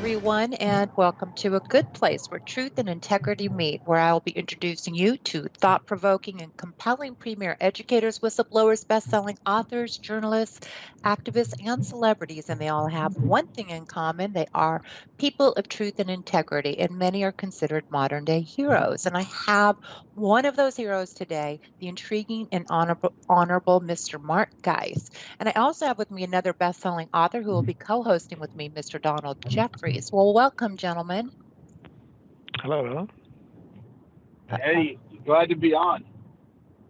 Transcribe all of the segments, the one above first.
everyone, and welcome to A Good Place where truth and integrity meet, where I will be introducing you to thought provoking and compelling premier educators, whistleblowers, best selling authors, journalists, activists, and celebrities. And they all have one thing in common: they are people of truth and integrity, and many are considered modern day heroes. And I have one of those heroes today, the intriguing and honorable Mr. Mark Geist. And I also have with me another best-selling author who will be co-hosting with me, Mr. Donald Jeffries. Well, welcome, gentlemen. Hello, hello. Hey, glad to be on.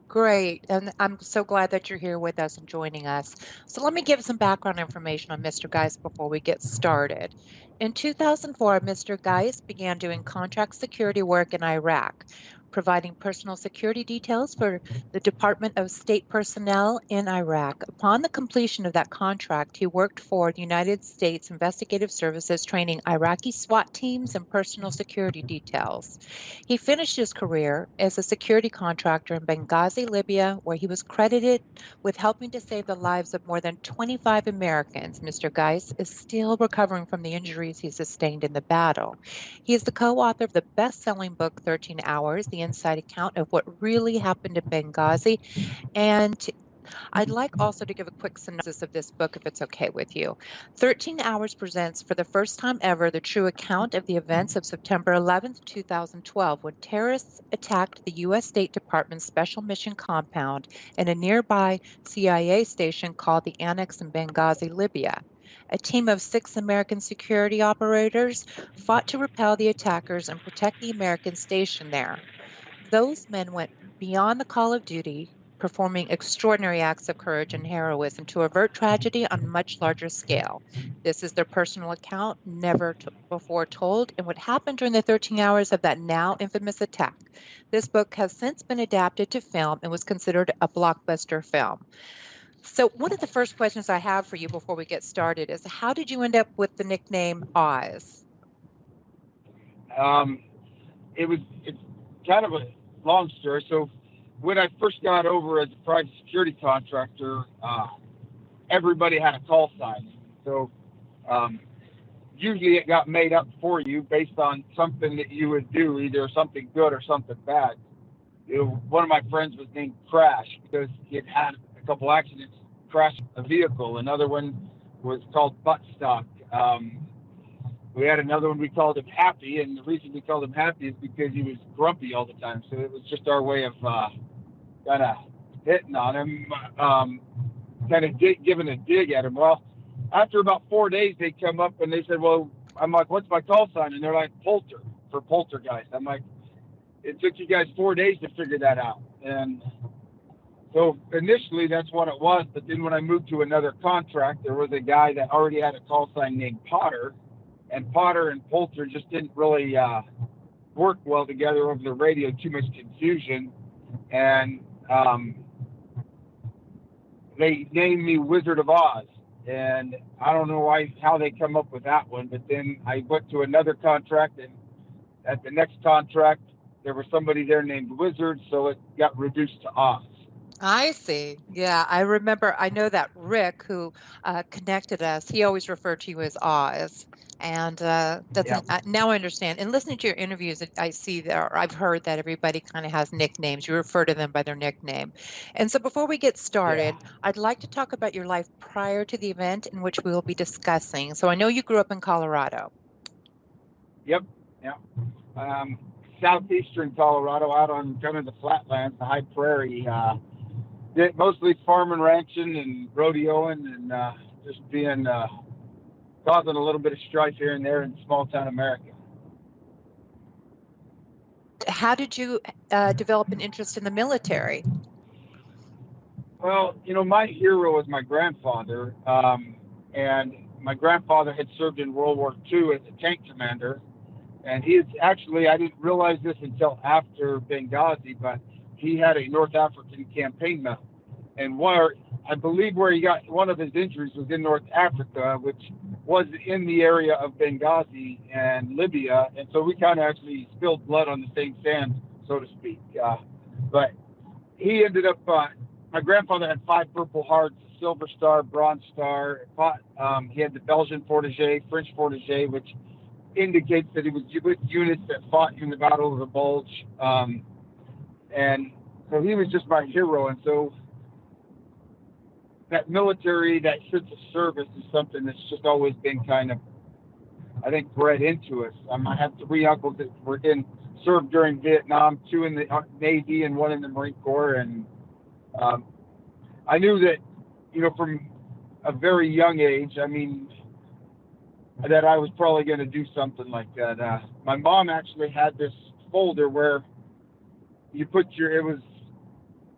Great. And I'm so glad that you're here with us and joining us. So let me give some background information on Mr. Geist before we get started. In 2004, Mr. Geist began doing contract security work in Iraq, providing personal security details for the Department of State personnel in Iraq. Upon the completion of that contract, he worked for the United States Investigative Services, training Iraqi SWAT teams and personal security details. He finished his career as a security contractor in Benghazi, Libya, where he was credited with helping to save the lives of more than 25 Americans. Mr. Geist is still recovering from the injuries he sustained in the battle. He is the co-author of the best-selling book, 13 Hours, the inside account of what really happened in Benghazi. And I'd like also to give a quick synopsis of this book, if it's okay with you. 13 Hours presents, for the first time ever, the true account of the events of September 11th, 2012, when terrorists attacked the U.S. State Department's Special Mission Compound in a nearby CIA station called the Annex in Benghazi, Libya. A team of 6 American security operators fought to repel the attackers and protect the Americans stationed there. Those men went beyond the call of duty, performing extraordinary acts of courage and heroism to avert tragedy on a much larger scale. This is their personal account, never before told, and what happened during the 13 hours of that now infamous attack. This book has since been adapted to film and was considered a blockbuster film. So one of the first questions I have for you before we get started is, how did you end up with the nickname Oz? It's kind of a long story. So when I first got over as a private security contractor, everybody had a call sign. So usually it got made up for you based on something that you would do, either something good or something bad. One of my friends was named Crash because he had had a couple accidents, crashed a vehicle. Another one was called Butt Stock. We had another one we called him Happy, and the reason we called him Happy is because he was grumpy all the time. So it was just our way of kind of hitting on him, kind of giving a dig at him. Well, after about 4 days, they come up and they said, well, I'm like, what's my call sign? And they're like, Polter, for poltergeist. I'm like, it took you guys 4 days to figure that out. And so initially that's what it was. But then when I moved to another contract, there was a guy that already had a call sign named Potter. And Potter and Polter just didn't really work well together over the radio, too much confusion. And they named me Wizard of Oz. And I don't know how they come up with that one, but then I went to another contract, and at the next contract, there was somebody there named Wizard, so it got reduced to Oz. I see. Yeah, I remember. I know that Rick, who connected us, he always referred to you as Oz. And now I understand. And listening to your interviews, I see there, I've heard that everybody kind of has nicknames. You refer to them by their nickname. And so before we get started, I'd like to talk about your life prior to the event in which we will be discussing. So I know you grew up in Colorado. Yep. Yeah. Southeastern Colorado, out on kind of the flatlands, the high prairie. Mostly farming, ranching, and rodeoing, and just being causing a little bit of strife here and there in small town America. How did you develop an interest in the military? Well, my hero was my grandfather, and my grandfather had served in World War II as a tank commander, and he is actually, I didn't realize this until after Benghazi, but he had a North African campaign medal. And I believe where he got one of his injuries was in North Africa, which was in the area of Benghazi and Libya. And so we kind of actually spilled blood on the same sand, so to speak. But he ended up, my grandfather had 5 Purple Hearts, Silver Star, Bronze Star. He had the Belgian Protégé, French Protégé, which indicates that he was with units that fought in the Battle of the Bulge. And so he was just my hero. And so that military, that sense of service is something that's just always been kind of, I think, bred into us. I have 3 uncles that served during Vietnam, 2 in the Navy and 1 in the Marine Corps. And I knew that, from a very young age, that I was probably going to do something like that. My mom actually had this folder where you put it was,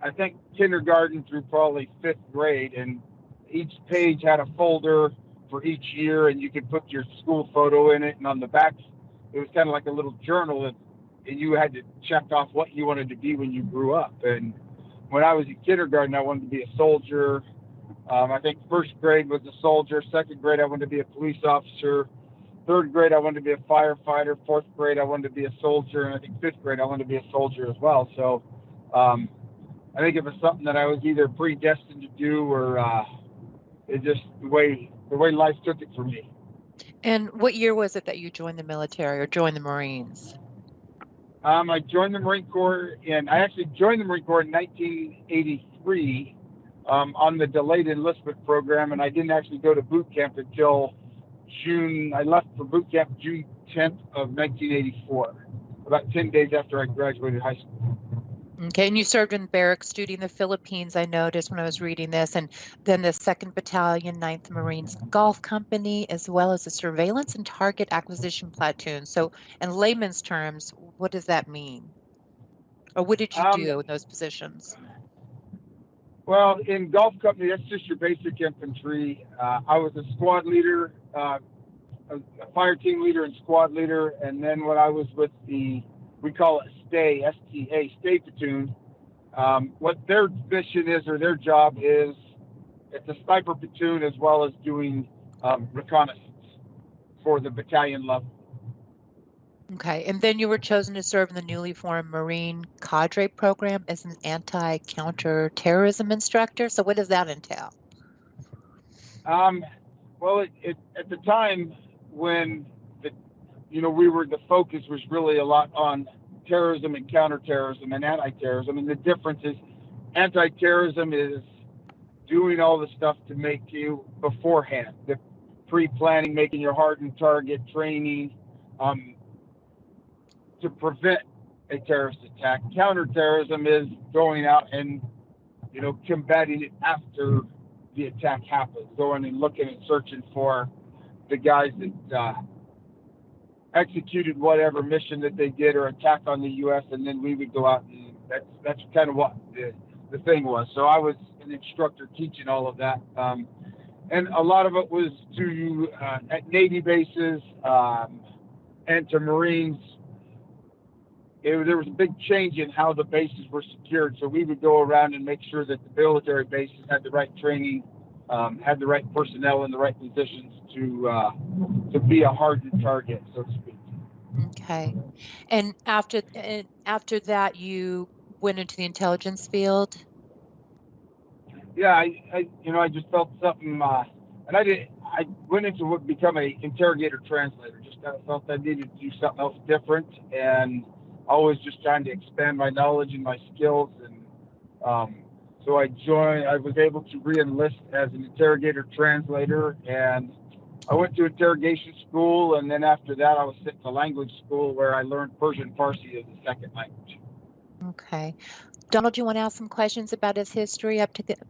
I think, kindergarten through probably 5th grade, and each page had a folder for each year, and you could put your school photo in it, and on the back, it was kind of like a little journal, and you had to check off what you wanted to be when you grew up. And when I was in kindergarten, I wanted to be a soldier. I think 1st grade was a soldier. 2nd grade, I wanted to be a police officer. 3rd grade, I wanted to be a firefighter. 4th grade, I wanted to be a soldier. And I think 5th grade, I wanted to be a soldier as well. So I think it was something that I was either predestined to do, or it just the way life took it for me. And what year was it that you joined the military or joined the Marines? I joined the Marine Corps, and I actually joined the Marine Corps in 1983 on the delayed enlistment program, and I didn't actually go to boot camp until June. I left for boot camp June 10th of 1984, about 10 days after I graduated high school. Okay, and you served in barracks duty in the Philippines, I noticed when I was reading this, and then the 2nd Battalion, 9th Marines Golf Company, as well as the Surveillance and Target Acquisition Platoon. So in layman's terms, what does that mean? Or what did you do in those positions? Well, in Golf Company, that's just your basic infantry. I was a squad leader, a fire team leader and squad leader, and then when I was with we call it STA, S-T-A, Stay Platoon. What their mission is, or their job is, it's a sniper platoon as well as doing reconnaissance for the battalion level. Okay, and then you were chosen to serve in the newly formed Marine Cadre program as an anti-counter-terrorism instructor. So what does that entail? Well, at the time when the focus was really a lot on terrorism and counterterrorism and anti-terrorism. And the difference is anti-terrorism is doing all the stuff to make you beforehand, the pre-planning, making your hardened target, training to prevent a terrorist attack. Counterterrorism is going out and, combating it after the attack happens, going and looking and searching for the guys that executed whatever mission that they did or attack on the U.S., and then we would go out, and that's kind of what the thing was. So I was an instructor teaching all of that, and a lot of it was to at Navy bases and to Marines. There was a big change in how the bases were secured, so we would go around and make sure that the military bases had the right training, had the right personnel in the right positions to be a hardened target, so to speak. Okay, and after that, you went into the intelligence field. Yeah, I just felt something, and I went into what become a interrogator translator. Just kind of felt I needed to do something else different, and always just trying to expand my knowledge and my skills. And so I was able to re-enlist as an interrogator translator, and I went to interrogation school, and then after that I was sent to language school where I learned Persian Farsi as a second language. Okay. Donald, do you want to ask some questions about his history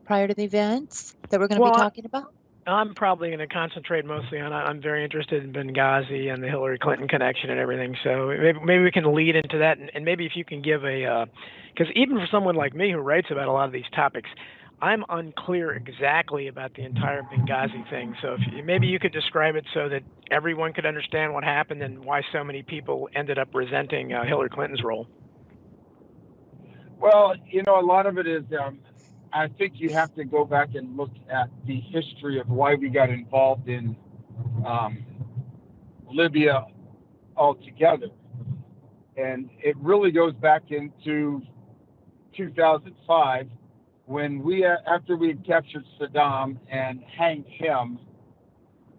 prior to the events that we're going to be talking about? I'm probably going to concentrate mostly on, I'm very interested in Benghazi and the Hillary Clinton connection and everything. So maybe we can lead into that, and maybe if you can give because even for someone like me who writes about a lot of these topics, I'm unclear exactly about the entire Benghazi thing. So maybe you could describe it so that everyone could understand what happened and why so many people ended up resenting Hillary Clinton's role. Well, a lot of it is, I think you have to go back and look at the history of why we got involved in Libya altogether. And it really goes back into 2005 when after we had captured Saddam and hanged him.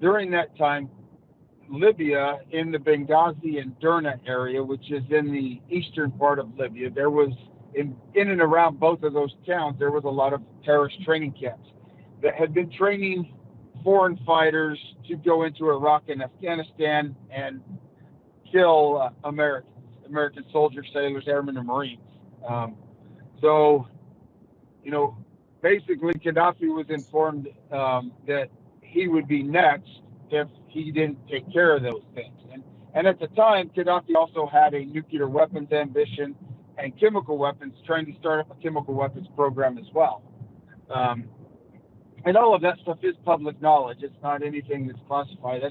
During that time, Libya, in the Benghazi and Derna area, which is in the eastern part of Libya, there was in and around both of those towns, there was a lot of terrorist training camps that had been training foreign fighters to go into Iraq and Afghanistan and kill American soldiers, sailors, airmen, and Marines. So, basically Gaddafi was informed that he would be next if he didn't take care of those things. And at the time, Gaddafi also had a nuclear weapons ambition and chemical weapons, trying to start up a chemical weapons program as well. And all of that stuff is public knowledge. It's not anything that's classified.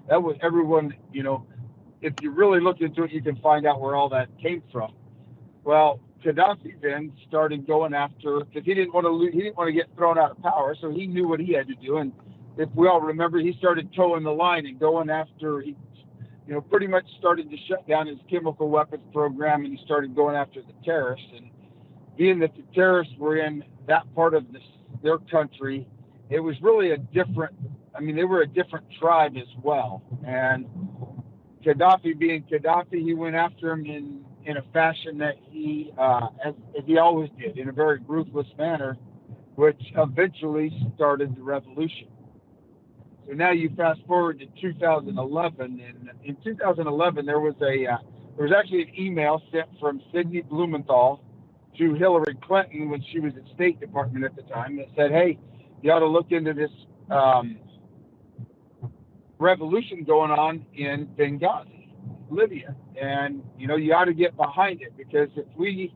That was everyone, if you really look into it, you can find out where all that came from. Well, Gaddafi then started going after, because he didn't want to get thrown out of power, so he knew what he had to do. And if we all remember, he started towing the line and going after, he pretty much started to shut down his chemical weapons program, and he started going after the terrorists. And being that the terrorists were in that part of their country, it was really they were a different tribe as well. And Gaddafi being Gaddafi, he went after him in a fashion that he, as he always did, in a very ruthless manner, which eventually started the revolution. So now you fast forward to 2011, and in 2011 there was actually an email sent from Sidney Blumenthal to Hillary Clinton when she was at State Department at the time that said, "Hey, you ought to look into this revolution going on in Benghazi, Libya, and you ought to get behind it, because if we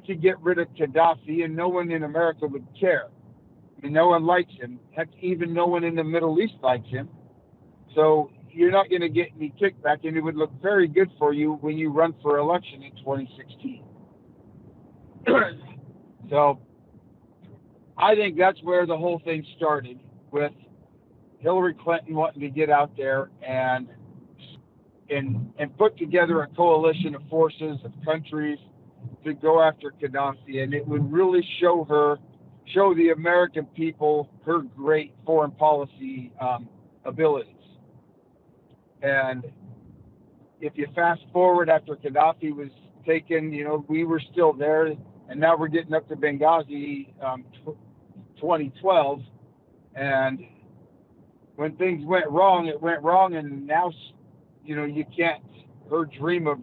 could get rid of Gaddafi and no one in America would care. I mean, no one likes him. Heck, even no one in the Middle East likes him. So you're not going to get any kickback, and it would look very good for you when you run for election in 2016. So I think that's where the whole thing started, with Hillary Clinton wanting to get out there and put together a coalition of forces, of countries, to go after Gaddafi. And it would really show the American people her great foreign policy abilities. And if you fast forward after Gaddafi was taken, we were still there, and now we're getting up to Benghazi 2012. And when things went wrong, it went wrong, and now, you can't, her dream of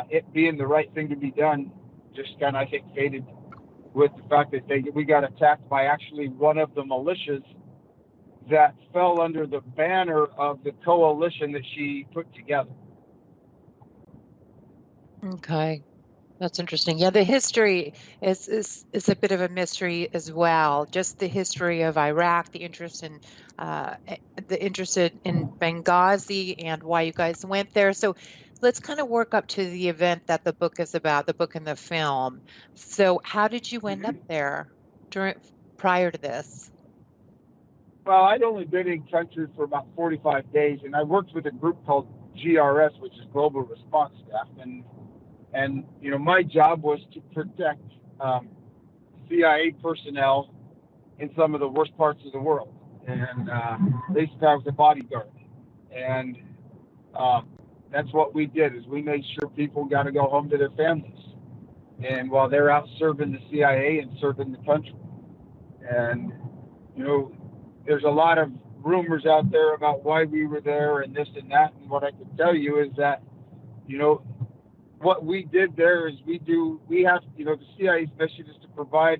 it being the right thing to be done just kind of, I think, faded with the fact that we got attacked by actually one of the militias that fell under the banner of the coalition that she put together. Okay, that's interesting. Yeah, the history is a bit of a mystery as well. Just the history of Iraq, the interest in Benghazi, and why you guys went there. So let's kind of work up to the event that the book is about, the book and the film. So how did you end up there prior to this? Well, I'd only been in country for about 45 days, and I worked with a group called GRS, which is Global Response Staff, and my job was to protect CIA personnel in some of the worst parts of the world, and basically I was a bodyguard, and that's what we did, is we made sure people got to go home to their families, and while they're out serving the CIA and serving the country. And there's a lot of rumors out there about why we were there and this and that, and what I can tell you is that what we did there is we have the CIA's mission is to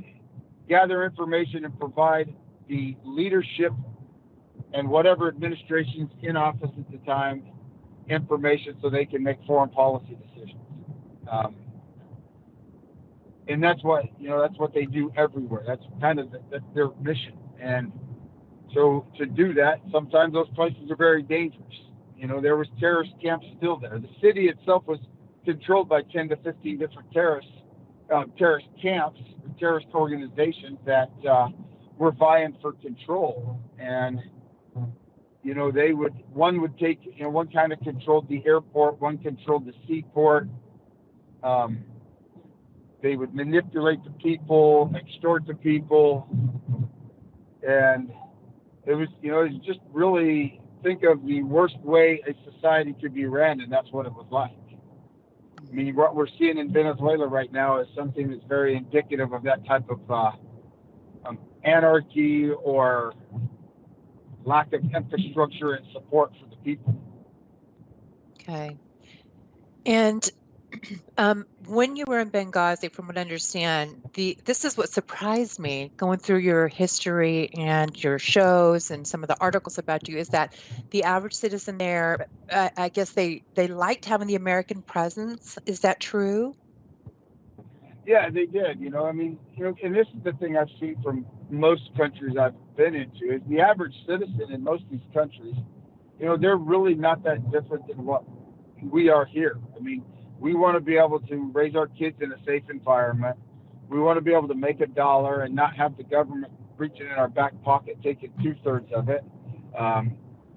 gather information and provide the leadership and whatever administration's in office at the time information so they can make foreign policy decisions. And that's what they do everywhere. That's kind of that's their mission. And so to do that, sometimes those places are very dangerous. There was terrorist camps still there. The city itself was controlled by 10 to 15 different terrorist camps, terrorist organizations that were vying for control. And one would take, one kind of controlled the airport, one controlled the seaport. They would manipulate the people, extort the people, and it was just really think of the worst way a society could be ran, and that's what it was like. I mean, what we're seeing in Venezuela right now is something that's very indicative of that type of anarchy or lack of infrastructure and support for the people. Okay. And when you were in Benghazi, from what I understand, this is what surprised me going through your history and your shows and some of the articles about you, is that the average citizen there, I guess they liked having the American presence. Is that true? Yeah, they did. I mean, and this is the thing I've seen from most countries I've been into, is the average citizen in most of these countries, they're really not that different than what we are here. I mean, we want to be able to raise our kids in a safe environment. We want to be able to make $1 and not have the government reaching in our back pocket, taking 2/3 of it.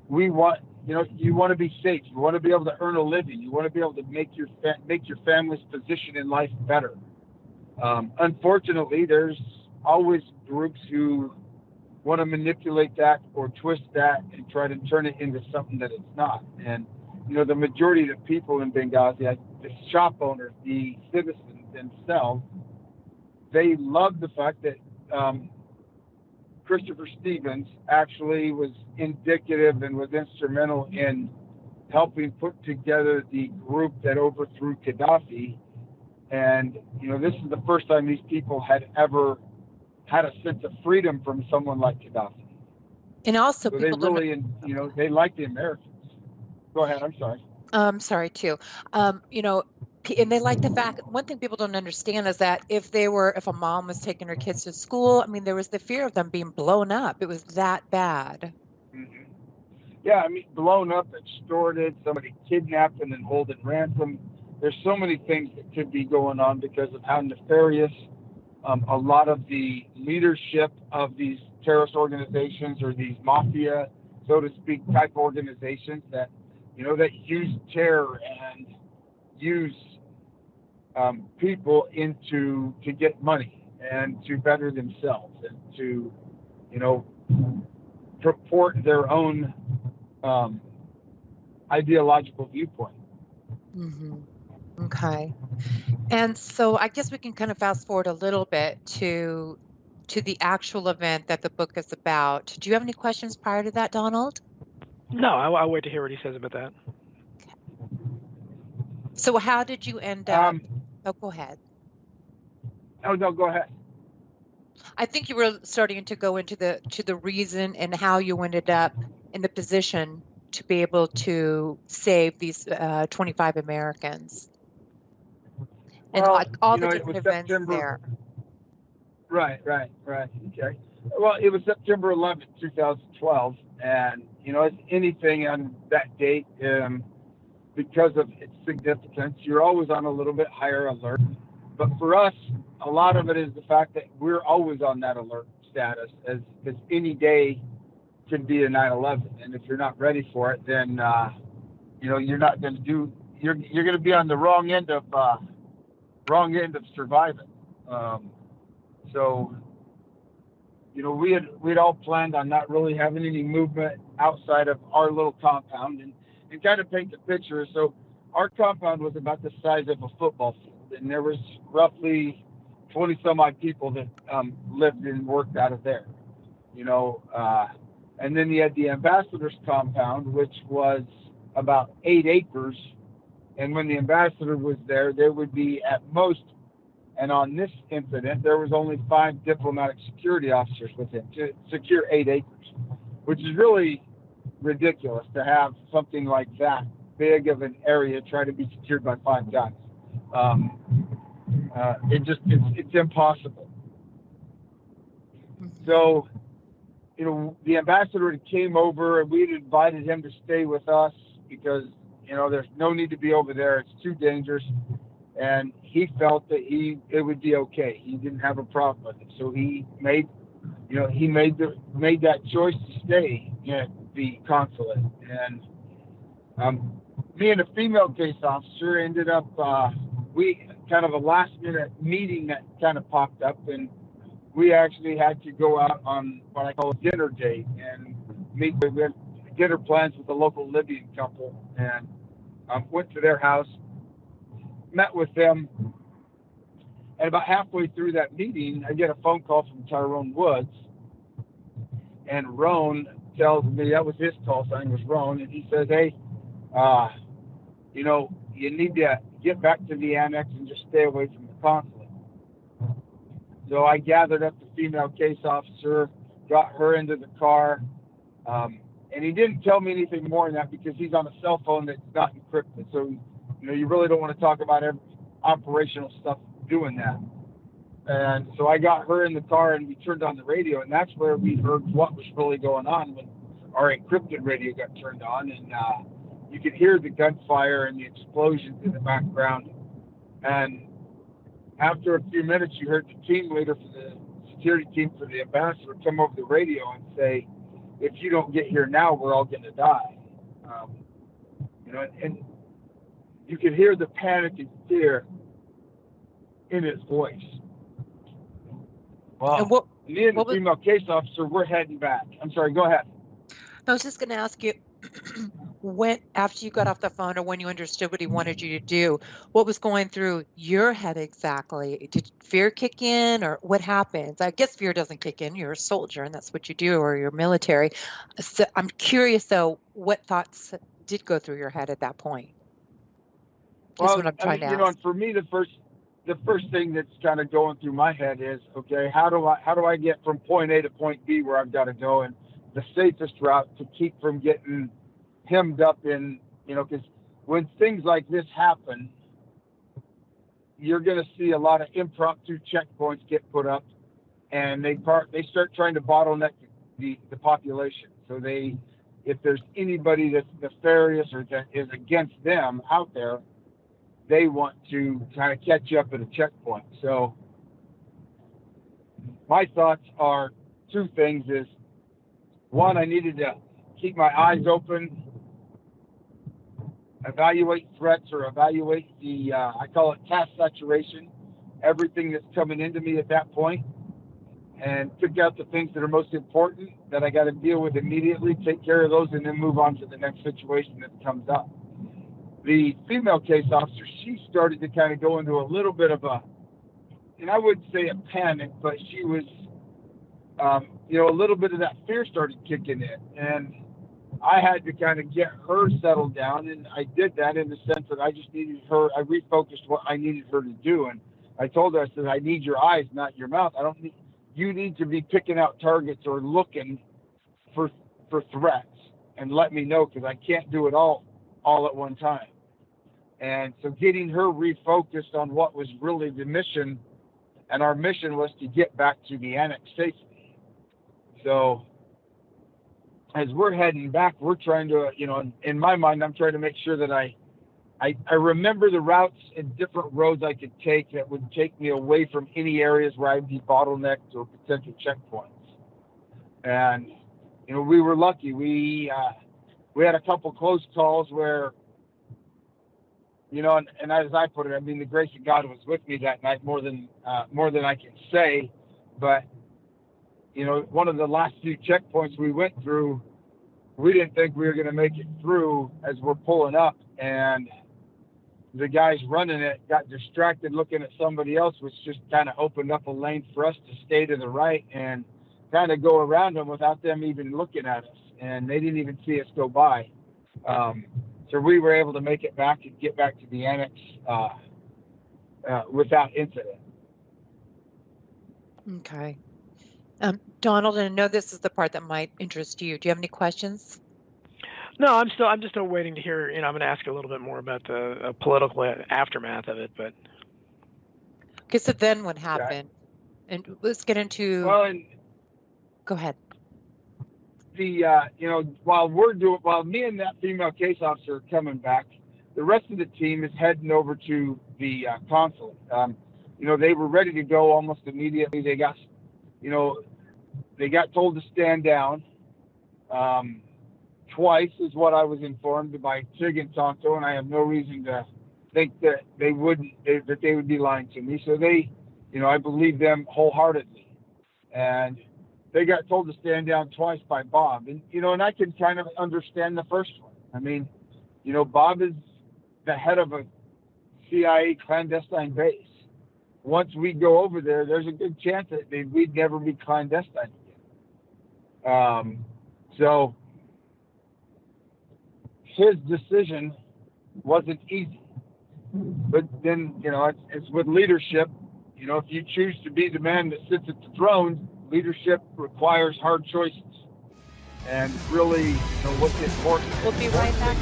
We want, you want to be safe. You want to be able to earn a living. You want to be able to make your family's position in life better. Unfortunately, there's always groups who want to manipulate that or twist that and try to turn it into something that it's not. And the majority of the people in Benghazi, the shop owners, the citizens themselves, they love the fact that Christopher Stevens actually was indicative and was instrumental in helping put together the group that overthrew Gaddafi. And, this is the first time these people had ever had a sense of freedom from someone like Gaddafi. And also, so they really, they like the Americans. Go ahead. I'm sorry. Sorry too. And they like the fact, one thing people don't understand is that if a mom was taking her kids to school, I mean, there was the fear of them being blown up. It was that bad. Mm-hmm. Yeah, I mean, blown up, extorted, somebody kidnapped and then holding ransom. There's so many things that could be going on because of how nefarious a lot of the leadership of these terrorist organizations, or these mafia, so to speak, type organizations that, that use terror and use people to get money and to better themselves and to, purport their own ideological viewpoint. Mm-hmm. Okay. And so I guess we can kind of fast forward a little bit to the actual event that the book is about. Do you have any questions prior to that, Donald? No, I'll wait to hear what he says about that. So how did you end up? Go ahead. Oh, no, go ahead. I think you were starting to go into the reason and how you ended up in the position to be able to save these 25 Americans. And all the different events there. Right. Okay. Well, it was September 11th, 2012. And, as anything on that date, because of its significance, you're always on a little bit higher alert. But for us, a lot of it is the fact that we're always on that alert status, as any day could be a 9/11. And if you're not ready for it, then, you're not going to do, you're going to be on the wrong end of surviving. So, we'd all planned on not really having any movement outside of our little compound, and kind of paint the picture. So our compound was about the size of a football field, and there was roughly 20 some odd people that lived and worked out of there, and then you had the ambassador's compound, which was about 8 acres. And when the ambassador was there would be at most, and on this incident, there was only 5 diplomatic security officers with him to secure 8 acres, which is really ridiculous to have something like that big of an area try to be secured by 5 guys. It's impossible. So, the ambassador came over, and we'd invited him to stay with us because, there's no need to be over there. It's too dangerous. And he felt that it would be okay. He didn't have a problem with it. So he made that choice to stay at the consulate. And me and a female case officer ended up, we kind of a last minute meeting that kind of popped up, and we actually had to go out on what I call a dinner date and meet with dinner plans with a local Libyan couple, and went to their house, met with them, and about halfway through that meeting, I get a phone call from Tyrone Woods, and Roan tells me, that was his call sign, was Roan, and he says, hey, you know, you need to get back to the annex and just stay away from the consulate. So I gathered up the female case officer, got her into the car, and he didn't tell me anything more than that because he's on a cell phone that's not encrypted. So, you know, you really don't want to talk about every operational stuff doing that. And so I got her in the car and we turned on the radio, and that's where we heard what was really going on when our encrypted radio got turned on, and you could hear the gunfire and the explosions in the background. And after a few minutes, you heard the team leader for the security team for the ambassador come over the radio and say, if you don't get here now, we're all going to die. You know, and you could hear the panic and fear in his voice. Well, me and the female case officer, we're heading back. I'm sorry, go ahead. I was just going to ask you, when, after you got off the phone or when you understood what he wanted you to do, what was going through your head exactly? Did fear kick in, or what happens? I guess fear doesn't kick in. You're a soldier and that's what you do, or you're military. So I'm curious, though, what thoughts did go through your head at that point? That's well, what I'm trying to ask. You know, and for me, the first thing that's kind of going through my head is, okay, how do I get from point A to point B where I've got to go, and the safest route to keep from getting hemmed up in, you know, because when things like this happen, you're going to see a lot of impromptu checkpoints get put up, and they start trying to bottleneck the population. So if there's anybody that's nefarious or that is against them out there, they want to kind of catch up at a checkpoint. So my thoughts are two things: is one, I needed to keep my eyes open, evaluate threats, or evaluate the, I call it task saturation, everything that's coming into me at that point, and pick out the things that are most important that I got to deal with immediately, take care of those, and then move on to the next situation that comes up. The female case officer, she started to kind of go into a little bit of a, and I wouldn't say a panic, but she was, you know, a little bit of that fear started kicking in, and I had to kind of get her settled down, and I did that in the sense that I just needed her, I refocused what I needed her to do, and I told her, I said, I need your eyes, not your mouth. You need to be picking out targets or looking for threats, and let me know, because I can't do it all at one time. And so getting her refocused on what was really the mission, and our mission was to get back to the annex safely. So as we're heading back, we're trying to, you know, in my mind, I'm trying to make sure that I remember the routes and different roads I could take that would take me away from any areas where I'd be bottlenecked or potential checkpoints. And, you know, we were lucky. We had a couple close calls where, you know, and as I put it, I mean, the grace of God was with me that night more than I can say. But, you know, one of the last few checkpoints we went through, we didn't think we were going to make it through as we're pulling up, and the guys running it got distracted looking at somebody else, which just kind of opened up a lane for us to stay to the right and kind of go around them without them even looking at us, and they didn't even see us go by. So we were able to make it back and get back to the annex without incident. Okay. Donald, and I know this is the part that might interest you. Do you have any questions? No, I'm just still waiting to hear. You know, I'm going to ask a little bit more about the political aftermath of it, but. Okay, so then what happened? And let's get into. Well, go ahead. You know, while me and that female case officer are coming back, the rest of the team is heading over to the consulate. You know, they were ready to go almost immediately. They got told to stand down. Twice is what I was informed by Tig and Tonto, and I have no reason to think that they would be lying to me. So they, you know, I believe them wholeheartedly. And they got told to stand down twice by Bob. And, you know, and I can kind of understand the first one. I mean, you know, Bob is the head of a CIA clandestine base. Once we go over there, there's a good chance that we'd never be clandestine again. So his decision wasn't easy. But then, you know, it's with leadership. You know, if you choose to be the man that sits at the throne, leadership requires hard choices. And really, you know, what's important. We'll be right back.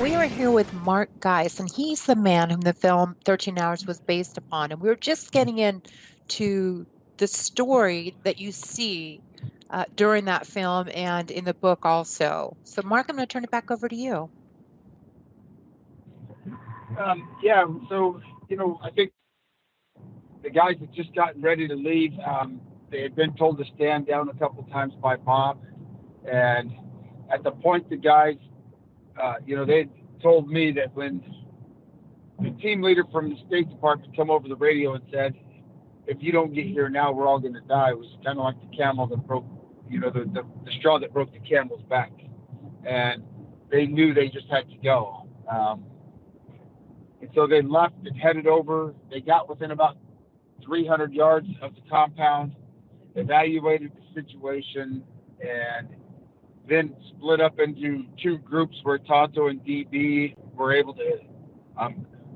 We are here with Mark Geist, and he's the man whom the film 13 Hours was based upon. And we were just getting into the story that you see during that film and in the book also. So, Mark, I'm going to turn it back over to you. Yeah, so, you know, I think the guys had just gotten ready to leave. They had been told to stand down a couple of times by Bob. And at the point the guys, you know, they told me that when the team leader from the State Department come over the radio and said, if you don't get here now, we're all going to die, it was kind of like the camel that broke, you know, the straw that broke the camel's back. And they knew they just had to go. And so they left and headed over. They got within about 300 yards of the compound, evaluated the situation, and then split up into two groups where Tonto and DB were able to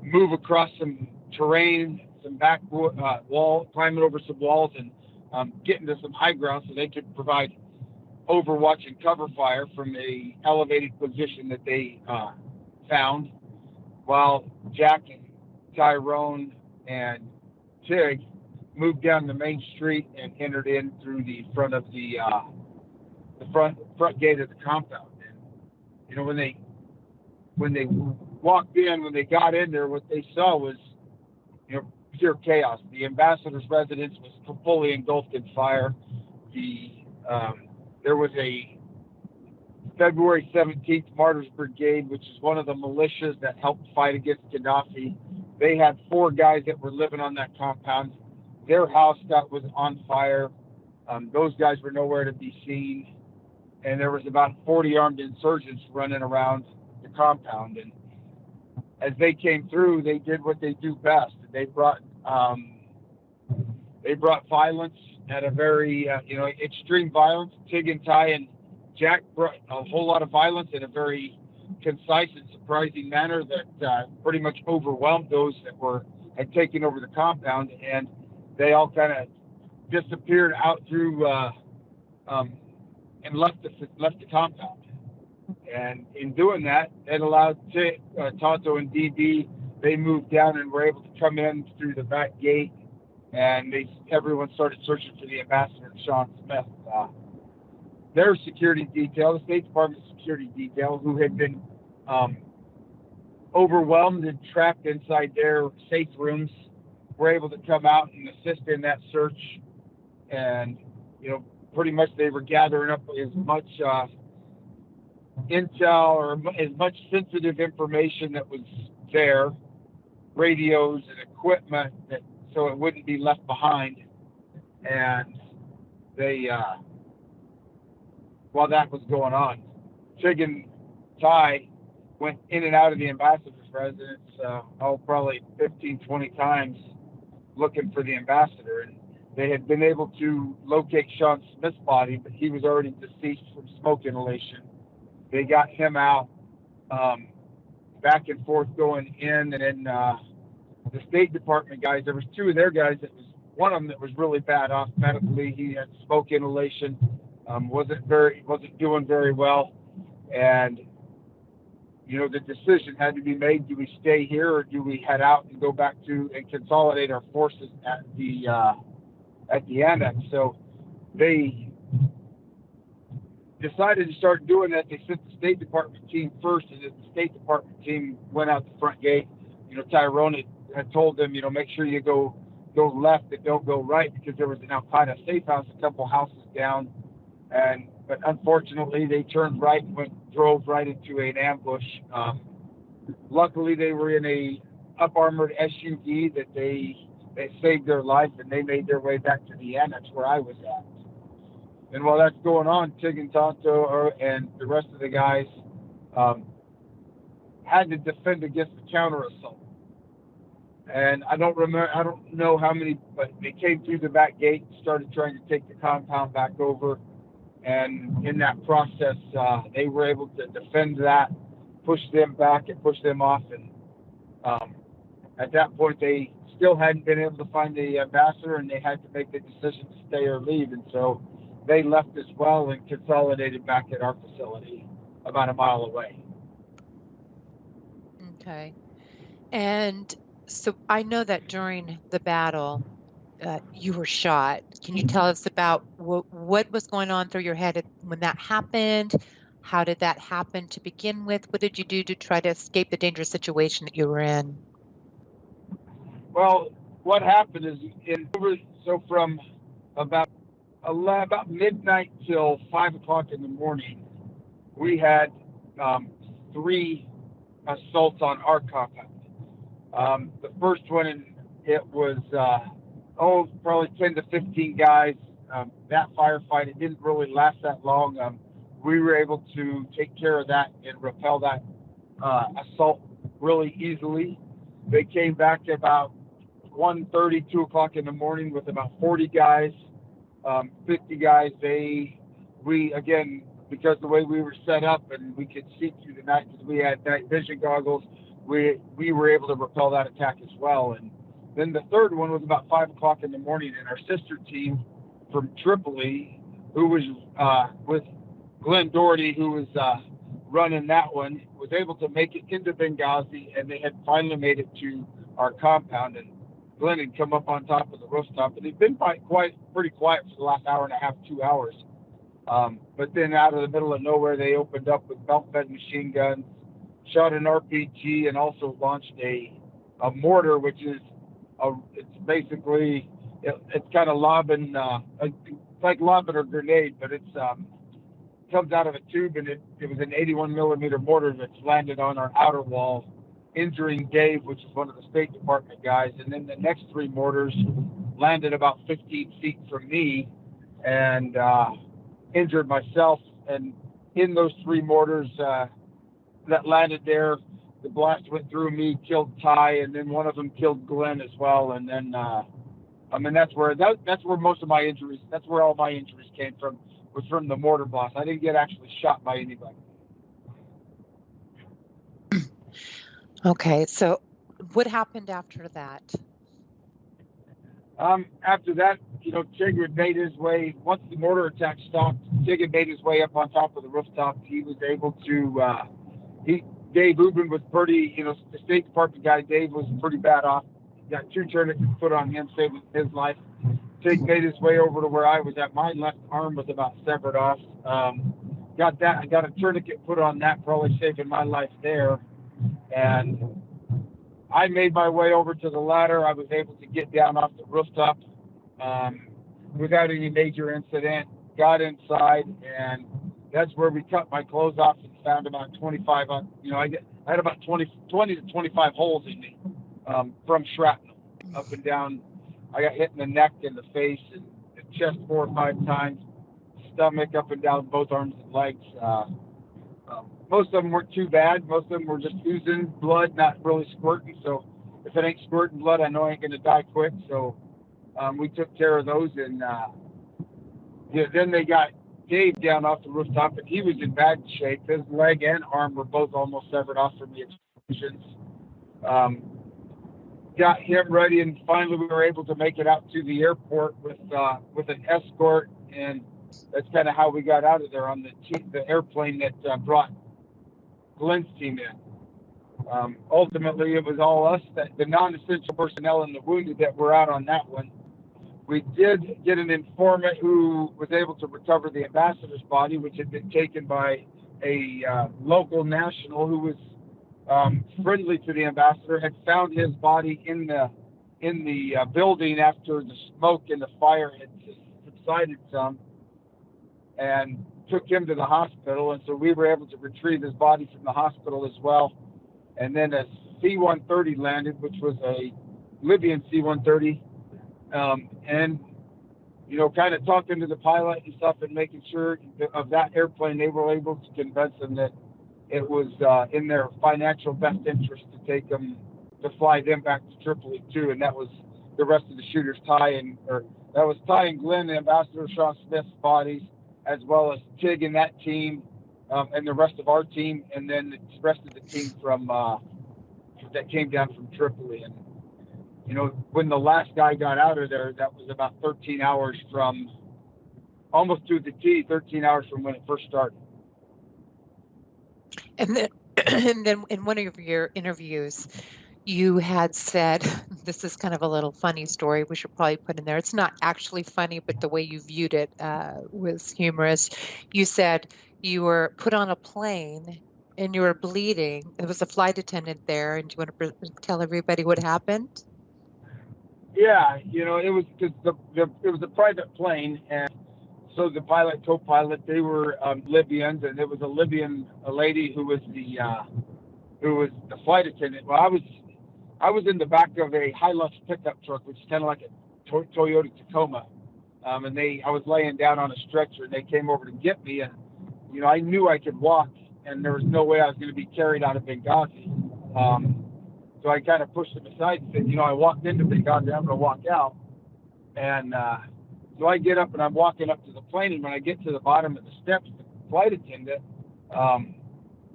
move across some terrain, some back wall, climbing over some walls, and get into some high ground so they could provide overwatch and cover fire from a elevated position that they found, while Jack and Tyrone and Tig moved down the main street and entered in through the front of the front gate of the compound. And, you know, when they walked in, when they got in there, what they saw was, you know, pure chaos. The ambassador's residence was fully engulfed in fire. There was a February 17th Martyrs Brigade, which is one of the militias that helped fight against Gaddafi. They had 4 guys that were living on that compound. Their house was on fire. Those guys were nowhere to be seen. And there was about 40 armed insurgents running around the compound. And as they came through, they did what they do best. They brought violence at a very, you know, extreme violence. Tig and Ty and Jack brought a whole lot of violence in a very concise and surprising manner that pretty much overwhelmed those that had taken over the compound, and they all kind of disappeared out through and left the compound. And in doing that, it allowed Tonto and DB, they moved down and were able to come in through the back gate, and everyone started searching for the ambassador, Sean Smith. Their security detail, the State Department security detail, who had been overwhelmed and trapped inside their safe rooms, were able to come out and assist in that search. And, you know, pretty much they were gathering up as much intel or as much sensitive information that was there, radios and equipment, so it wouldn't be left behind. And they, while that was going on, Tig and Ty went in and out of the ambassador's residence, probably 15, 20 times looking for the ambassador. And they had been able to locate Sean Smith's body, but he was already deceased from smoke inhalation. They got him out, back and forth going in, and then the State Department guys, there was 2 of their guys that was, one of them that was really bad off medically. He had smoke inhalation, wasn't doing very well, and you know, the decision had to be made: do we stay here or do we head out and go back to and consolidate our forces at the Annex? So they decided to start doing that, they sent the State Department team first, and the State Department team went out the front gate. Tyrone had told them, make sure you go left and don't go right, because there was an Al-Qaeda safe house a couple houses down. But unfortunately, they turned right and drove right into an ambush. Luckily, they were in a up-armored SUV that they saved their life, and they made their way back to the annex where I was at. And while that's going on, Tig and Tonto and the rest of the guys had to defend against the counter assault. And I don't know how many, but they came through the back gate, started trying to take the compound back over. And in that process, they were able to defend that, push them back and push them off. And at that point, they still hadn't been able to find the ambassador, and they had to make the decision to stay or leave. And so they left as well and consolidated back at our facility about a mile away. Okay. And so I know that during the battle, you were shot. Can you tell us about what was going on through your head when that happened? How did that happen to begin with? What did you do to try to escape the dangerous situation that you were in? Well, what happened is, so from about midnight till 5 o'clock in the morning, we had 3 assaults on our compound. The first one, it was probably 10 to 15 guys. That firefight, it didn't really last that long. We were able to take care of that and repel that assault really easily. They came back about 1:30, 2 o'clock in the morning with about 40 guys, 50 guys. We again, because the way we were set up and we could see through the night because we had night vision goggles, we were able to repel that attack as well. And then the third one was about 5 o'clock in the morning, and our sister team from Tripoli, who was with Glenn Doherty, who was running that one, was able to make it into Benghazi, and they had finally made it to our compound. And Glenn had come up on top of the rooftop, and he'd been pretty quiet for the last hour and a half, 2 hours. But then out of the middle of nowhere, they opened up with belt-fed machine guns, shot an RPG, and also launched a mortar, which is it's basically it's kind of lobbing, it's like lobbing a grenade, but it's comes out of a tube, and it was an 81 millimeter mortar that's landed on our outer wall, injuring Dave, which is one of the State Department guys. And then the next 3 mortars landed about 15 feet from me and injured myself. And in those 3 mortars that landed there, the blast went through me, killed Ty, and then one of them killed Glenn as well. And then, that's where most of my injuries, that's where all my injuries came from, was from the mortar blast. I didn't get actually shot by anybody. Okay, so what happened after that? After that, Tig had made his way, once the mortar attack stopped, Tig had made his way up on top of the rooftop. He was able to, Dave Ubben was pretty, the State Department guy, Dave was pretty bad off. Got 2 tourniquets put on him, saved his life. Tig made his way over to where I was at. My left arm was about severed off. I got a tourniquet put on that, probably saving my life there. And I made my way over to the ladder. I was able to get down off the rooftop without any major incident. Got inside, and that's where we cut my clothes off and found about 25. I had about 20 to 25 holes in me from shrapnel up and down. I got hit in the neck and the face and the chest 4 or 5 times, stomach up and down both arms and legs. Most of them weren't too bad. Most of them were just oozing blood, not really squirting. So if it ain't squirting blood, I know I ain't going to die quick. So we took care of those. And then they got Dave down off the rooftop, and he was in bad shape. His leg and arm were both almost severed off from the explosions. Got him ready, and finally we were able to make it out to the airport with an escort. And that's kind of how we got out of there on the airplane that brought Glenn's team in. Ultimately, it was all us, the non-essential personnel and the wounded that were out on that one. We did get an informant who was able to recover the ambassador's body, which had been taken by a local national who was friendly to the ambassador, had found his body in the building after the smoke and the fire had subsided some, and took him to the hospital. And so we were able to retrieve his body from the hospital as well. And then a C-130 landed, which was a Libyan C-130, and kind of talking to the pilot and stuff and making sure of that airplane, they were able to convince them that it was in their financial best interest to take them, to fly them back to Tripoli too. And that was the rest of the shooters, that was Ty and Glenn, the Ambassador Sean Smith's bodies, as well as Tig and that team, and the rest of our team, and then the rest of the team from that came down from Tripoli. And when the last guy got out of there, that was about 13 hours from, almost to the T, 13 hours from when it first started. And then in one of your interviews, you had said, this is kind of a little funny story, we should probably put in there. It's not actually funny, but the way you viewed it was humorous. You said you were put on a plane and you were bleeding. There was a flight attendant there, and do you want to tell everybody what happened? Yeah, it was because it was a private plane, and so the pilot, co-pilot, they were Libyans, and there was a lady who was the flight attendant. Well, I was in the back of a Hilux pickup truck, which is kind of like a Toyota Tacoma, and I was laying down on a stretcher, and they came over to get me, and I knew I could walk, and there was no way I was going to be carried out of Benghazi. So I kind of pushed them aside and said, I walked into Benghazi, I'm going to walk out. And so I get up and I'm walking up to the plane, and when I get to the bottom of the steps, the flight attendant,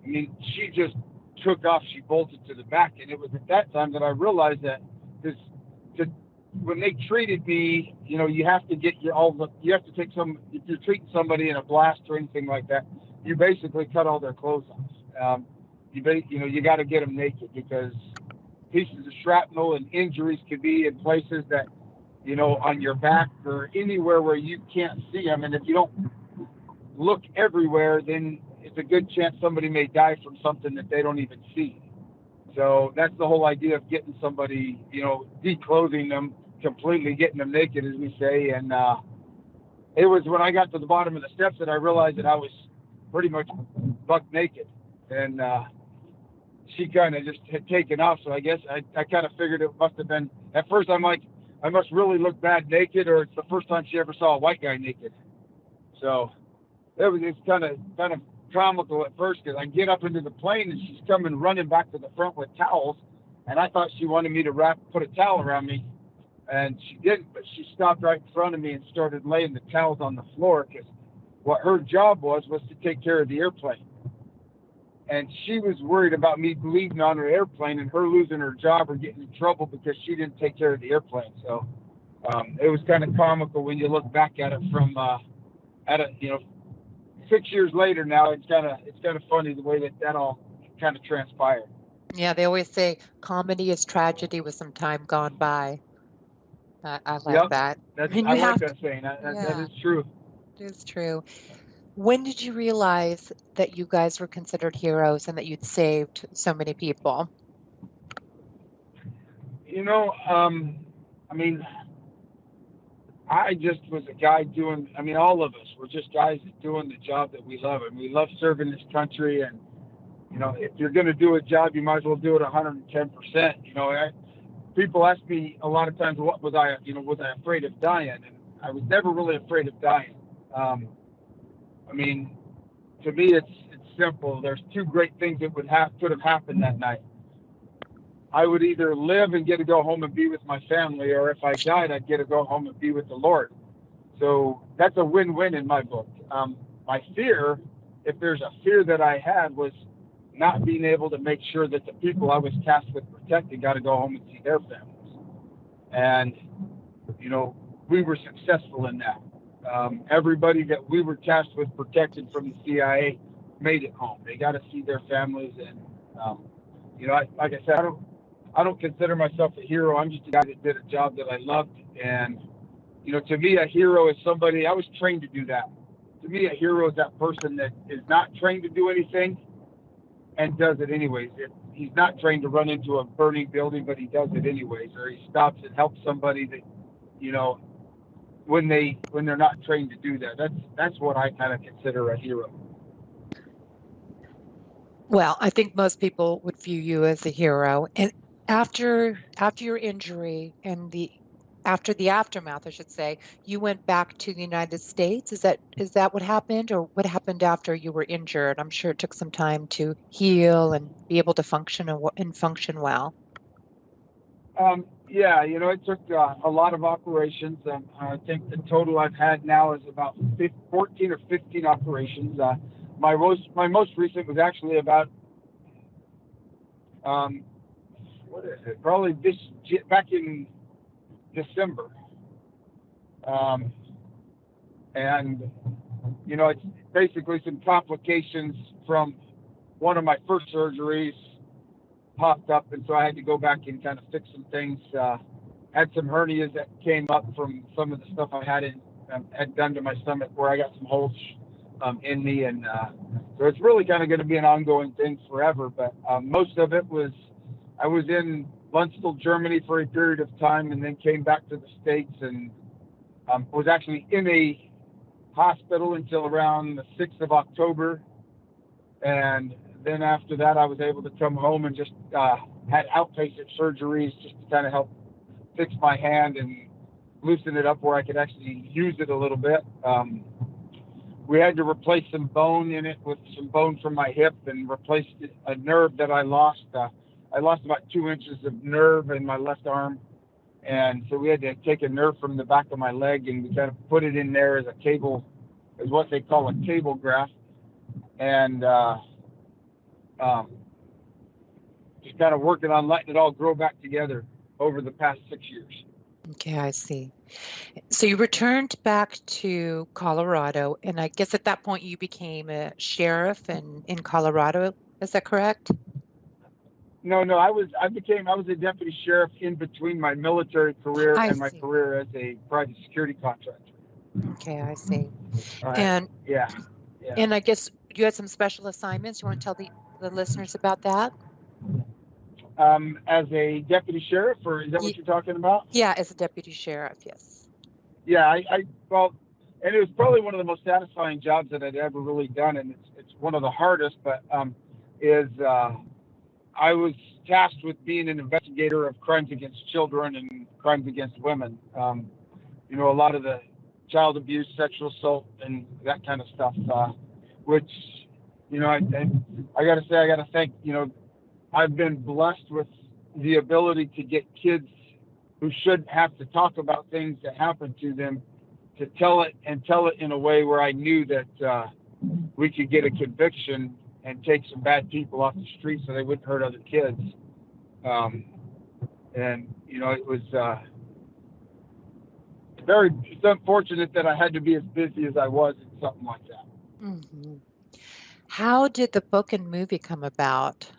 she just took off. She bolted to the back, and it was at that time that I realized that when they treated me, you have to get you have to take if you're treating somebody in a blast or anything like that, you basically cut all their clothes off. You got to get them naked, because pieces of shrapnel and injuries could be in places that, on your back or anywhere where you can't see them. And if you don't look everywhere, then it's a good chance somebody may die from something that they don't even see. So that's the whole idea of getting somebody, declothing them completely, getting them naked, as we say. And it was when I got to the bottom of the steps that I realized that I was pretty much buck naked. And she kind of just had taken off. So I guess I kind of figured it must have been, at first I'm like, I must really look bad naked, or it's the first time she ever saw a white guy naked. So it's kind of comical at first, because I get up into the plane and she's coming running back to the front with towels, and I thought she wanted me to put a towel around me, and she didn't, but she stopped right in front of me and started laying the towels on the floor, because what her job was to take care of the airplane. And she was worried about me bleeding on her airplane and her losing her job or getting in trouble because she didn't take care of the airplane. So it was kind of comical when you look back at it from 6 years later now. It's kind of funny the way that all kind of transpired. Yeah, they always say comedy is tragedy with some time gone by. I like that. I like that saying. That is true. It is true. When did you realize that you guys were considered heroes and that you'd saved so many people? I just was a guy all of us were just guys doing the job that we love. And we love serving this country. And, if you're going to do a job, you might as well do it 110%. People ask me a lot of times, what was I afraid of dying? And I was never really afraid of dying. To me, it's simple. There's two great things that could have happened that night. I would either live and get to go home and be with my family, or if I died, I'd get to go home and be with the Lord. So that's a win-win in my book. My fear, if there's a fear that I had, was not being able to make sure that the people I was tasked with protecting got to go home and see their families. And, we were successful in that. Everybody that we were tasked with protecting from the CIA made it home. They got to see their families. And, like I said, I don't consider myself a hero. I'm just a guy that did a job that I loved. And, to me, a hero is somebody, I was trained to do that. To me, a hero is that person that is not trained to do anything and does it anyways. If he's not trained to run into a burning building, but he does it anyways, or he stops and helps somebody that, when they're not trained to do that. That's what I kind of consider a hero. Well, I think most people would view you as a hero. And after your injury and after the aftermath, I should say, you went back to the United States. Is that what happened, or what happened after you were injured? I'm sure it took some time to heal and be able to function and function well. Yeah, it took a lot of operations. I think the total I've had now is about 14 or 15 operations. My most recent was actually about what is it? Probably back in December. And it's basically some complications from one of my first surgeries popped up, and so I had to go back and kind of fix some things. Had some hernias that came up from some of the stuff I had done to my stomach, where I got some holes in me, and so it's really kind of going to be an ongoing thing forever. But most of it was, I was in Lundstil, Germany for a period of time, and then came back to the States, and was actually in a hospital until around the 6th of October. And then after that, I was able to come home and just had outpatient surgeries just to kind of help fix my hand and loosen it up where I could actually use it a little bit. We had to replace some bone in it with some bone from my hip, and replaced a nerve that I lost. I lost about 2 inches of nerve in my left arm. And so we had to take a nerve from the back of my leg, and we kind of put it in there as a cable, as what they call a cable graft. And just kind of working on letting it all grow back together over the past 6 years. Okay, I see. So you returned back to Colorado, and I guess at that point you became a sheriff in Colorado. Is that correct? No, I was a deputy sheriff in between my military career and my career as a private security contractor. Okay, I see. And yeah. And I guess you had some special assignments. You want to tell the listeners about that? As a deputy sheriff, or is that what you're talking about? Yeah, as a deputy sheriff, yes. Yeah, well, and it was probably one of the most satisfying jobs that I'd ever really done, and it's one of the hardest. But I was tasked with being an investigator of crimes against children and crimes against women. A lot of the child abuse, sexual assault, and that kind of stuff. Which, I got to say, I got to thank, I've been blessed with the ability to get kids who shouldn't have to talk about things that happen to them to tell it in a way where I knew that we could get a conviction and take some bad people off the street so they wouldn't hurt other kids. It was it's unfortunate that I had to be as busy as I was in something like that. Mm-hmm. How did the book and movie come about?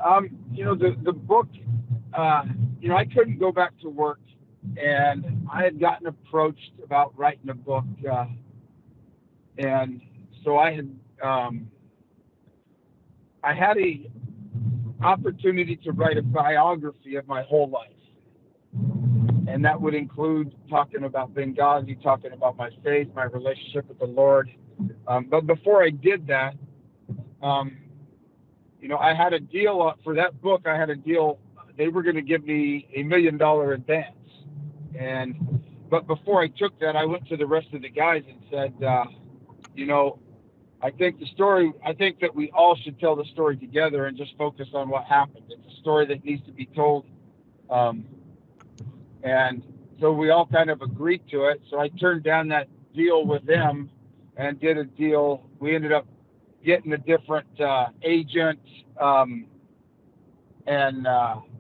The book, I couldn't go back to work, and I had gotten approached about writing a book, and so I had a opportunity to write a biography of my whole life, and that would include talking about Benghazi, talking about my faith, my relationship with the Lord. But before I did that, I had a deal for that book. I had a deal. They were going to give me $1 million advance. But before I took that, I went to the rest of the guys and said, I think that we all should tell the story together and just focus on what happened. It's a story that needs to be told. And so we all kind of agreed to it. So I turned down that deal with them and did a deal. We ended up getting a different agent, and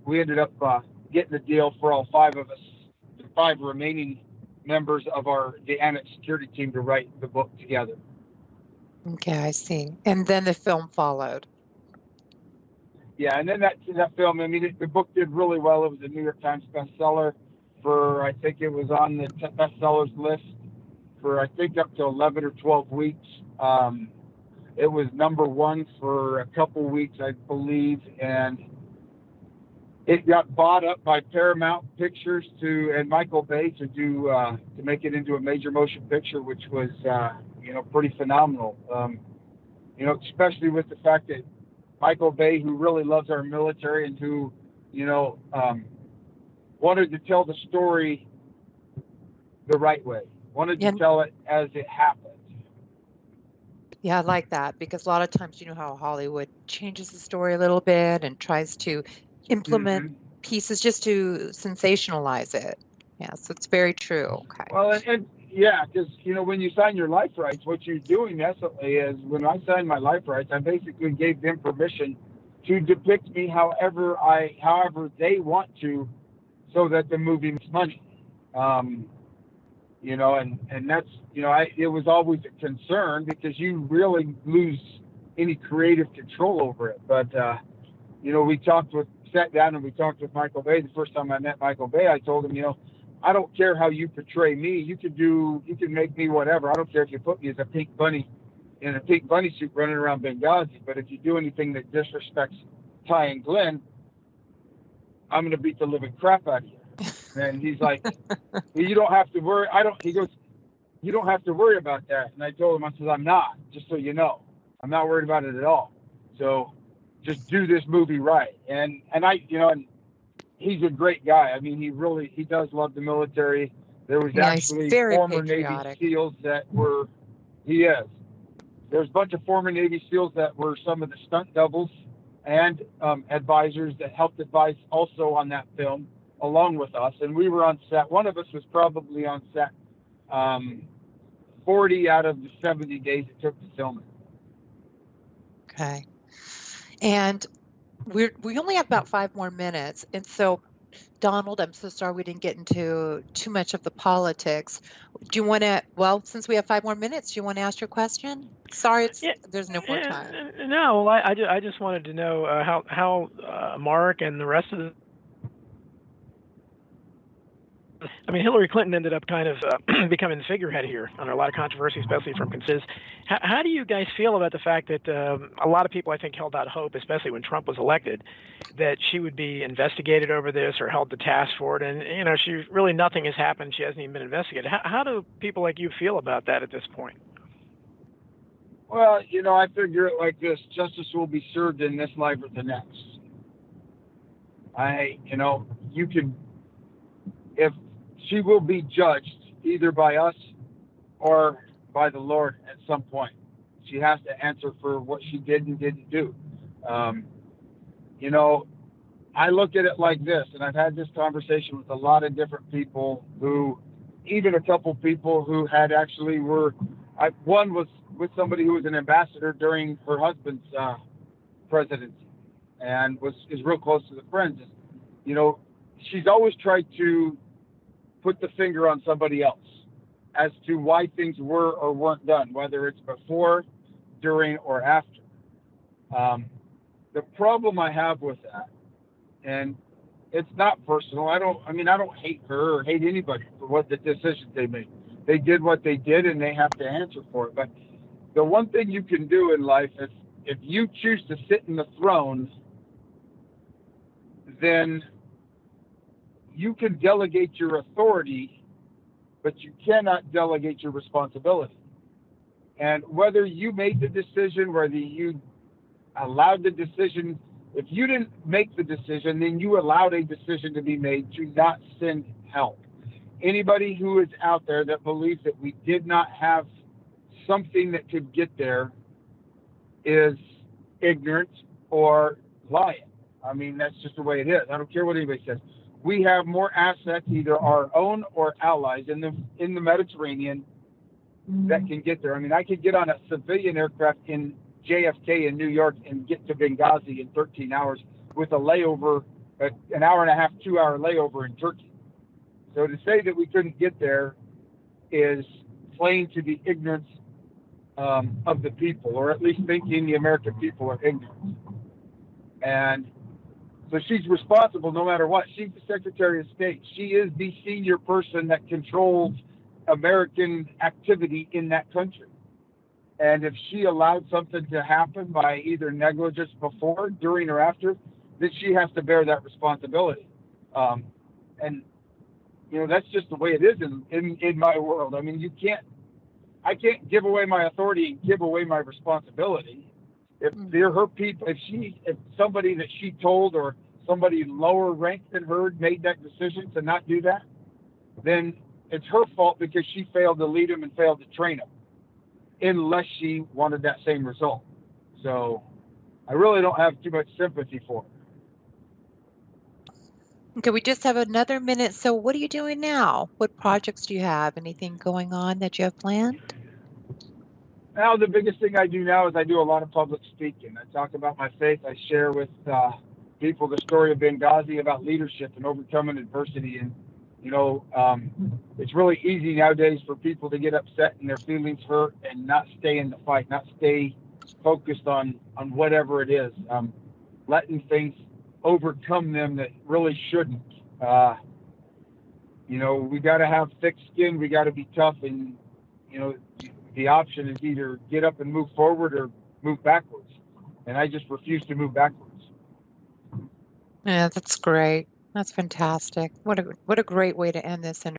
we ended up getting a deal for all 5 of us, the 5 remaining members of the Annex Security Team, to write the book together. Okay, I see. And then the film followed. Yeah, and then that film, the book did really well. It was a New York Times bestseller. for, I think it was on the bestsellers list for, I think, up to 11 or 12 weeks. It was #1 for a couple weeks, I believe, and it got bought up by Paramount Pictures and Michael Bay to make it into a major motion picture, which was pretty phenomenal. Especially with the fact that Michael Bay, who really loves our military and who wanted to tell the story the right way, wanted to tell it as it happened. Yeah, I like that, because a lot of times, you know how Hollywood changes the story a little bit and tries to implement pieces just to sensationalize it. Yeah, so it's very true. Okay. Well, and yeah, because when you sign your life rights, what you're doing essentially is, when I signed my life rights, I basically gave them permission to depict me however they want to, so that the movie makes money. And that's, it was always a concern, because you really lose any creative control over it. But, we sat down and we talked with Michael Bay. The first time I met Michael Bay, I told him, I don't care how you portray me. You can make me whatever. I don't care if you put me as a pink bunny in a pink bunny suit running around Benghazi. But if you do anything that disrespects Ty and Glenn, I'm going to beat the living crap out of you. And he's like, you don't have to worry. He goes, you don't have to worry about that. And I told him, I said, I'm not, just so you know. I'm not worried about it at all. So just do this movie right. And and he's a great guy. I mean, he does love the military. There was actually former patriotic Navy SEALs that were, there's a bunch of former Navy SEALs that were some of the stunt doubles and advisors that helped advise also on that film, along with us. And we were on set. One of us was probably on set 40 out of the 70 days it took to film it. Okay. And we only have about 5 more minutes. And so, Donald, I'm so sorry we didn't get into too much of the politics. Do you want to, since we have 5 more minutes, do you want to ask your question? Sorry, there's no more time. No, I just wanted to know how Mark and the rest of the, Hillary Clinton ended up kind of becoming the figurehead here under a lot of controversy, especially from conservatives. How do you guys feel about the fact that a lot of people, I think, held out hope, especially when Trump was elected, that she would be investigated over this or held to task for it? And, nothing has happened. She hasn't even been investigated. How do people like you feel about that at this point? Well, I figure it like this: justice will be served in this life or the next. If she will be judged either by us or by the Lord at some point. She has to answer for what she did and didn't do. I look at it like this, and I've had this conversation with a lot of different people even a couple people who had actually one was with somebody who was an ambassador during her husband's presidency and is real close to the friends. She's always tried to put the finger on somebody else as to why things were or weren't done, whether it's before, during, or after. The problem I have with that, and it's not personal, I don't hate her or hate anybody for what the decisions they made. They did what they did, and they have to answer for it. But the one thing you can do in life is, if you choose to sit in the throne, then you can delegate your authority, but you cannot delegate your responsibility. And whether you made the decision, whether you allowed the decision, if you didn't make the decision, then you allowed a decision to be made to not send help. Anybody who is out there that believes that we did not have something that could get there is ignorant or lying. That's just the way it is. I don't care what anybody says. We have more assets, either our own or allies, in the Mediterranean that can get there. I could get on a civilian aircraft in JFK in New York and get to Benghazi in 13 hours with a layover, an hour and a half, 2-hour layover in Turkey. So to say that we couldn't get there is playing to the ignorance of the people, or at least thinking the American people are ignorant. And So she's responsible no matter what. She's the Secretary of State. She is the senior person that controls American activity in that country. And if she allowed something to happen by either negligence before, during, or after, then she has to bear that responsibility. And you know, that's just the way it is in my world. I mean, I can't give away my authority and give away my responsibility. If they're her people, if somebody that she told or somebody lower ranked than her made that decision to not do that, then it's her fault because she failed to lead them and failed to train them, unless she wanted that same result. So I really don't have too much sympathy for her. Okay, we just have another minute. So what are you doing now? What projects do you have? Anything going on that you have planned? Now, the biggest thing I do now is I do a lot of public speaking. I talk about my faith. I share with people the story of Benghazi, about leadership and overcoming adversity. And, you know, it's really easy nowadays for people to get upset and their feelings hurt and not stay in the fight, not stay focused on whatever it is, letting things overcome them that really shouldn't. You know, we got to have thick skin. We got to be tough. And, you know, the option is either get up and move forward or move backwards. And I just refuse to move backwards. Yeah, that's great. That's fantastic. What a great way to end this interview.